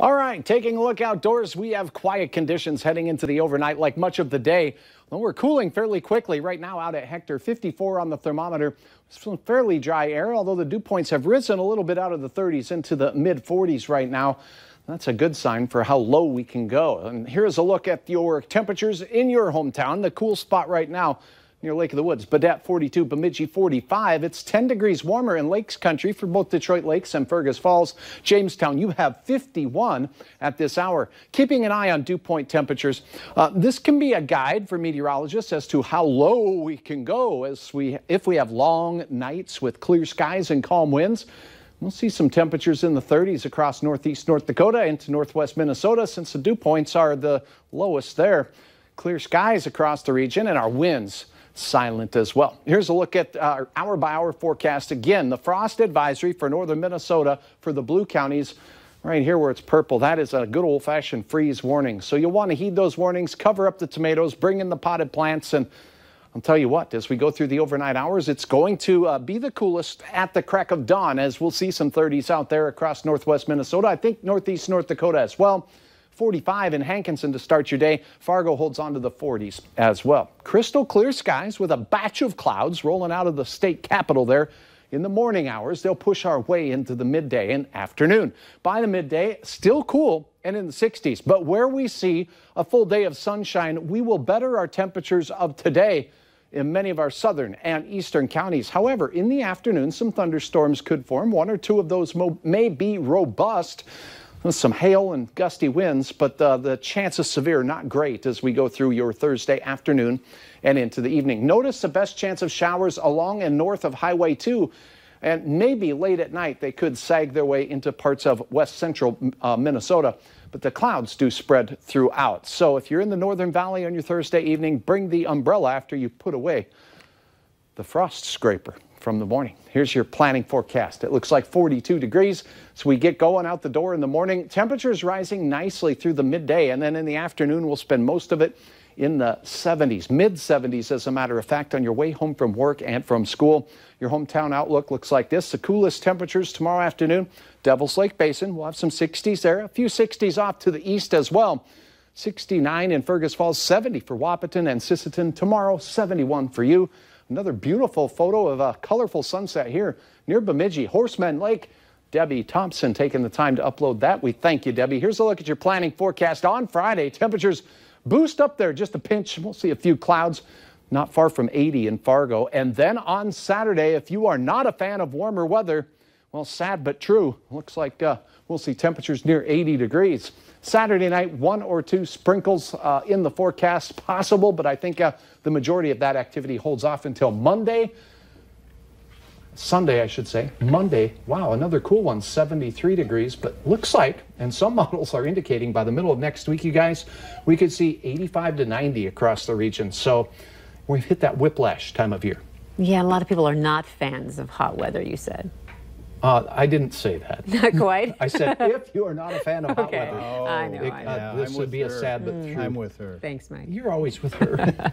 All right, taking a look outdoors, we have quiet conditions heading into the overnight like much of the day. Well, we're cooling fairly quickly right now out at Hector, 54 on the thermometer. Some fairly dry air, although the dew points have risen a little bit out of the 30s into the mid 40s right now. That's a good sign for how low we can go. And here's a look at your temperatures in your hometown. The cool spot right now near Lake of the Woods, Baudette 42, Bemidji 45. It's 10 degrees warmer in Lakes Country for both Detroit Lakes and Fergus Falls. Jamestown, you have 51 at this hour. Keeping an eye on dew point temperatures. This can be a guide for meteorologists as to how low we can go if we have long nights with clear skies and calm winds. We'll see some temperatures in the 30s across northeast North Dakota into northwest Minnesota since the dew points are the lowest there. Clear skies across the region and our winds silent as well. Here's a look at our hour-by-hour forecast. Again, the frost advisory for northern Minnesota for the blue counties. Right here where it's purple, that is a good old-fashioned freeze warning. So you'll want to heed those warnings, cover up the tomatoes, bring in the potted plants, and I'll tell you what, as we go through the overnight hours, it's going to be the coolest at the crack of dawn, as we'll see some 30s out there across northwest Minnesota. I think northeast North Dakota as well. 45 in Hankinson to start your day. Fargo holds on to the 40s as well. Crystal clear skies with a batch of clouds rolling out of the state capital there. In the morning hours, they'll push our way into the midday and afternoon. By the midday, still cool and in the 60s. But where we see a full day of sunshine, we will better our temperatures of today in many of our southern and eastern counties. However, in the afternoon, some thunderstorms could form. One or two of those may be robust. Some hail and gusty winds, but the chance of severe not great as we go through your Thursday afternoon and into the evening. Notice the best chance of showers along and north of Highway 2, and maybe late at night they could sag their way into parts of west central Minnesota, but the clouds do spread throughout. So if you're in the Northern Valley on your Thursday evening, bring the umbrella after you put away the frost scraper from the morning. Here's your planning forecast. It looks like 42 degrees. So we get going out the door in the morning. Temperatures rising nicely through the midday, and then in the afternoon we'll spend most of it in the 70s, mid 70s as a matter of fact, on your way home from work and from school. Your hometown outlook looks like this. The coolest temperatures tomorrow afternoon, Devil's Lake Basin. We'll have some 60s there, a few 60s off to the east as well. 69 in Fergus Falls, 70 for Wahpeton and Sisseton. Tomorrow, 71 for you. Another beautiful photo of a colorful sunset here near Bemidji, Horseman Lake. Debbie Thompson taking the time to upload that. We thank you, Debbie. Here's a look at your planning forecast on Friday. Temperatures boost up there just a pinch. We'll see a few clouds not far from 80 in Fargo. And then on Saturday, if you are not a fan of warmer weather, well, sad but true. Looks like we'll see temperatures near 80 degrees. Saturday night, 1 or 2 sprinkles in the forecast possible, but I think the majority of that activity holds off until Sunday, I should say. Monday, wow, another cool one, 73 degrees, but looks like, and some models are indicating by the middle of next week, you guys, we could see 85 to 90 across the region. So we've hit that whiplash time of year. Yeah, a lot of people are not fans of hot weather, you said. I didn't say that. Not quite. I said, if you are not a fan of hot Okay. weather. Oh, I know. This would be a sad but true. I'm with her. Thanks, Mike. You're always with her.